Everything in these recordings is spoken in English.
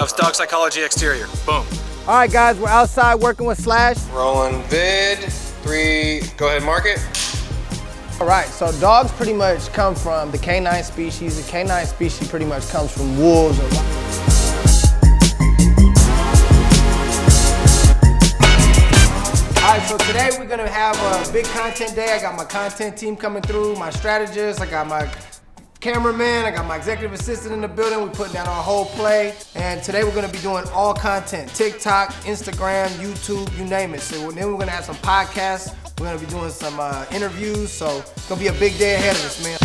of Dog Psychology Exterior. Boom. All right, guys, we're outside working with Slash. Rolling vid. 3, go ahead, mark it. All right, so dogs pretty much come from the canine species. The canine species pretty much comes from wolves or All right, so today we're gonna have a big content day. I got my content team coming through, my strategist, I got my cameraman, I got my executive assistant in the building. We're putting down our whole play. And today we're gonna be doing all content, TikTok, Instagram, YouTube, you name it. So then we're gonna have some podcasts. We're gonna be doing some interviews. So it's gonna be a big day ahead of us, man.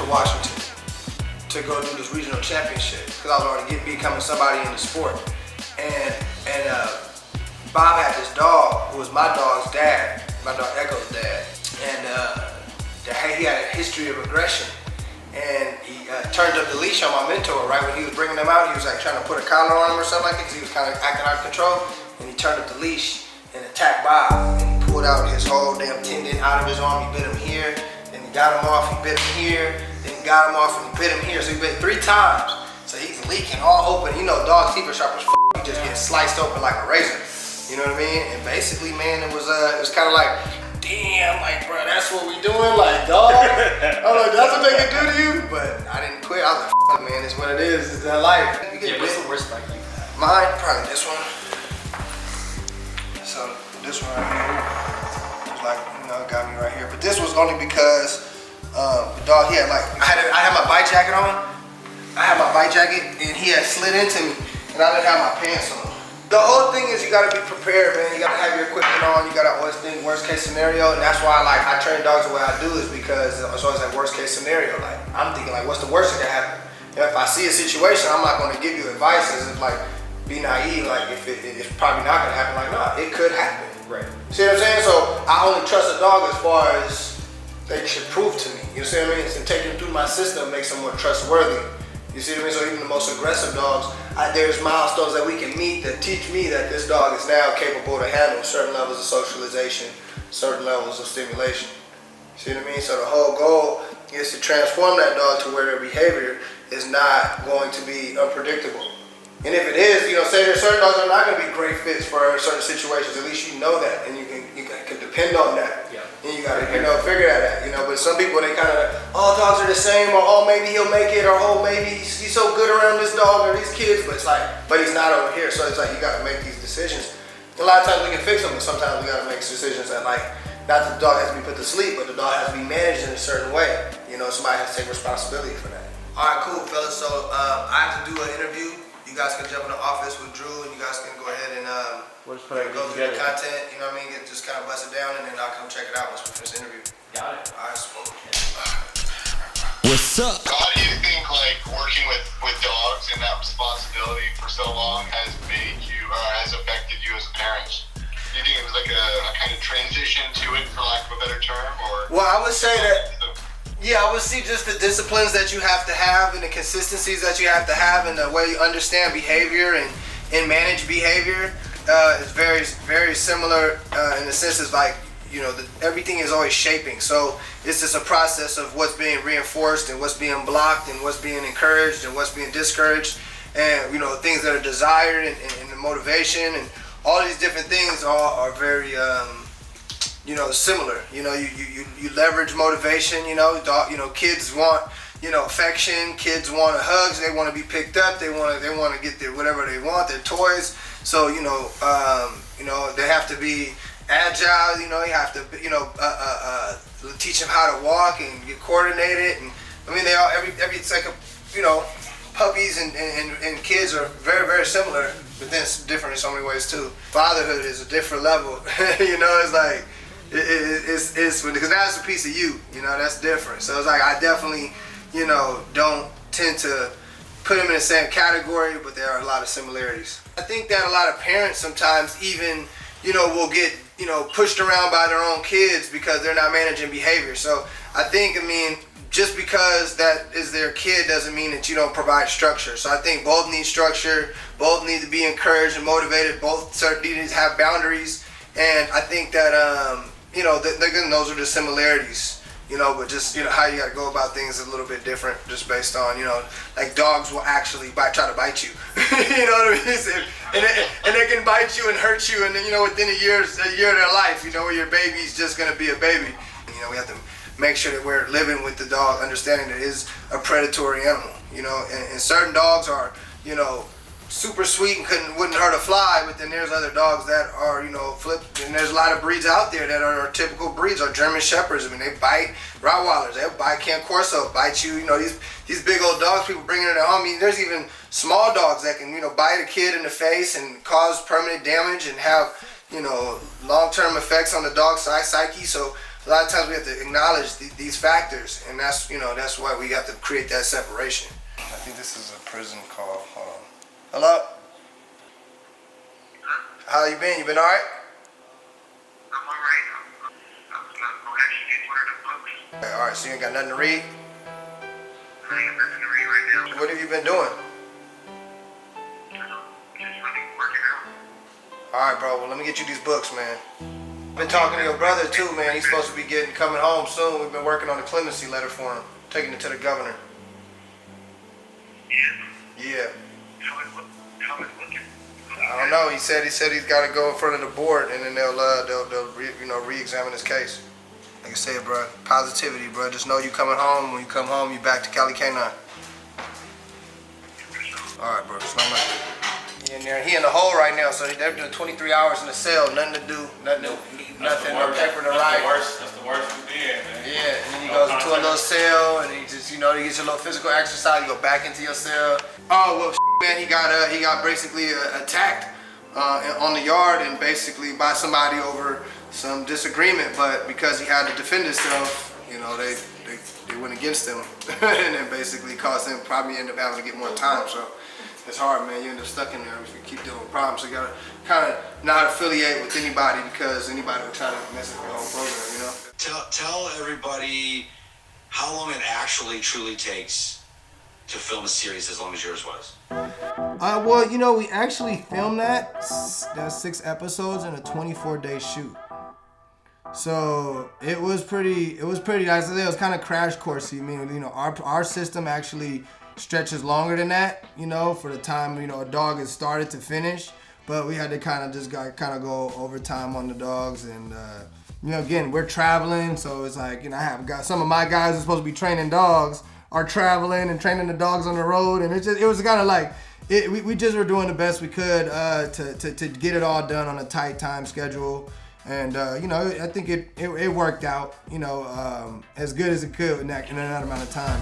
Washington to go do this regional championship because I was already becoming somebody in the sport. And Bob had this dog who was my dog's dad, my dog Echo's dad, and he had a history of aggression. And he turned up the leash on my mentor right when he was bringing them out. He was like trying to put a collar on him or something like that because he was kind of acting out of control. And he turned up the leash and attacked Bob. And he pulled out his whole damn tendon out of his arm. He bit him here. Then he got him off. He bit him here. Then he got him off and he bit him here. So he bit 3 times. So he's leaking all open. You know, dogs' teeth are sharp as f. He just gets sliced open like a razor. You know what I mean? And basically, man, it was kind of like, damn, like, bro, that's what we doing? Like, dog? I'm like, that's what they can do to you? But I didn't quit. I was like, f, man, it's what it is. It's their life. Yeah, what's the worst bite you've had? Mine, probably this one. So this one right here was like, you know, got me right here. But this was only because the dog, he had like, I had my bike jacket on. I had my bike jacket and he had slid into me and I didn't have my pants on. The whole thing is you gotta be prepared, man. You gotta have your equipment on. You gotta always think worst case scenario. And that's why like I train dogs the way I do is because it's always that worst case scenario. Like I'm thinking like, what's the worst that can happen? And if I see a situation, I'm not gonna give you advice as if like, be naive, like if it's probably not gonna happen. Like, nah, it could happen. Right. See what I'm saying? So I only trust a dog as far as they should prove to me. You see what I mean? And taking them through my system makes them more trustworthy. You see what I mean? So even the most aggressive dogs, there's milestones that we can meet that teach me that this dog is now capable to handle certain levels of socialization, certain levels of stimulation. See what I mean? So the whole goal is to transform that dog to where their behavior is not going to be unpredictable. And if it is, you know, say there's certain dogs that are not going to be great fits for certain situations, at least you know that and you can depend on that. Yeah. And you got to, you know, figure that out, you know. But some people, they kind of, oh, dogs are the same, or oh, maybe he'll make it, or oh, maybe he's so good around this dog or these kids, but it's like, but he's not over here. So it's like, you got to make these decisions. And a lot of times we can fix them, but sometimes we got to make decisions that like, not that the dog has to be put to sleep, but the dog has to be managed in a certain way. You know, somebody has to take responsibility for that. All right, cool, fellas. So I have to do an interview. You guys can jump in the office with Drew, and you guys can go ahead and We'll just put go through the content. You know what I mean? Just kind of bust it down, and then I'll come check it out once we finish the interview. Got it. All right, smoke. What's up? How do you think like working with dogs and that responsibility for so long has made you, has affected you as a parent? Do you think it was like a kind of transition to it, for lack of a better term, or? Well, I would say that. Yeah, I would see just the disciplines that you have to have and the consistencies that you have to have and the way you understand behavior and manage behavior is very, very similar in the sense it's like, you know, everything is always shaping. So it's just a process of what's being reinforced and what's being blocked and what's being encouraged and what's being discouraged and, you know, things that are desired and the motivation and all these different things are very, you know, similar. You know, you leverage motivation. You know, kids want, you know, affection. Kids want hugs. They want to be picked up. They want to get their whatever they want, their toys. So you know, they have to be agile. You know, you have to, you know, teach them how to walk and get coordinated. And I mean, they all every it's like a, you know, puppies and kids are very, very similar, but then it's different in so many ways too. Fatherhood is a different level. You know, it's like. It's because that's a piece of you, you know, that's different. So it's like I definitely, you know, don't tend to put them in the same category, but there are a lot of similarities. I think that a lot of parents sometimes even, you know, will get, you know, pushed around by their own kids because they're not managing behavior. So I mean, just because that is their kid doesn't mean that you don't provide structure. So I think both need structure, Both need to be encouraged and motivated. Both certainly need to have boundaries. And I think that, you know, those are the similarities. You know, but just, you know, how you got to go about things is a little bit different just based on, you know, like dogs will actually try to bite you. You know what I mean? And they can bite you and hurt you, and then, you know, within a year of their life, you know, where your baby's just going to be a baby. You know, we have to make sure that we're living with the dog, understanding that it is a predatory animal, you know, and certain dogs are, you know, super sweet and wouldn't hurt a fly, but then there's other dogs that are, you know, flipped, and there's a lot of breeds out there that are typical breeds, are German Shepherds. I mean, they bite. Rottweilers, they'll bite. Can Corso bite you. You know, these big old dogs people bring in their home. I mean, there's even small dogs that can, you know, bite a kid in the face and cause permanent damage and have, you know, long-term effects on the dog's psyche. So a lot of times we have to acknowledge these factors, and that's, you know, that's why we have to create that separation. I think this is a prison call. Hold on. Hello? How you been? You been all right? I'm alright. I'm actually getting one of the books. Okay, all right, so you ain't got nothing to read? I ain't nothing to read right now. What have you been doing? Just really working out. All right, bro. Well, let me get you these books, man. Been talking to your brother too, man. He's supposed to be coming home soon. We've been working on the clemency letter for him, taking it to the governor. Yeah. How is it looking? I don't know. He said he's got to go in front of the board, and then they'll you know, re-examine his case. Like I said, bro, positivity, bro. Just know you coming home. When you come home, you back to Cali K9. All right, bro. Slow down. He in there. He in the hole right now, so they're doing 23 hours in the cell. Nothing to do. Nothing. No paper to write. That's the worst we did, man. Yeah, and then he goes into a little cell, and he just, you know, he gets a little physical exercise. You go back into your cell. Oh well, man, he got basically attacked on the yard, and basically by somebody over some disagreement. But because he had to defend himself, you know, they went against him, and then basically caused him probably end up having to get more time. So it's hard, man. You end up stuck in there if you keep dealing with problems. So you gotta kind of not affiliate with anybody, because anybody will try to mess up your whole program, you know. Tell everybody how long it actually truly takes to film a series as long as yours was. Well, you know, we actually filmed that. That's 6 episodes and a 24-day shoot. So it was pretty nice. It was kind of crash coursey. I mean, you know, our system actually stretches longer than that, you know, for the time, you know, a dog is started to finish. But we had to kind of go overtime on the dogs, and you know, again, we're traveling, so it's like, you know, I have got some of my guys who are supposed to be training dogs are traveling and training the dogs on the road, and it was kind of like we just were doing the best we could to get it all done on a tight time schedule, and you know, I think it worked out, you know, as good as it could in that amount of time.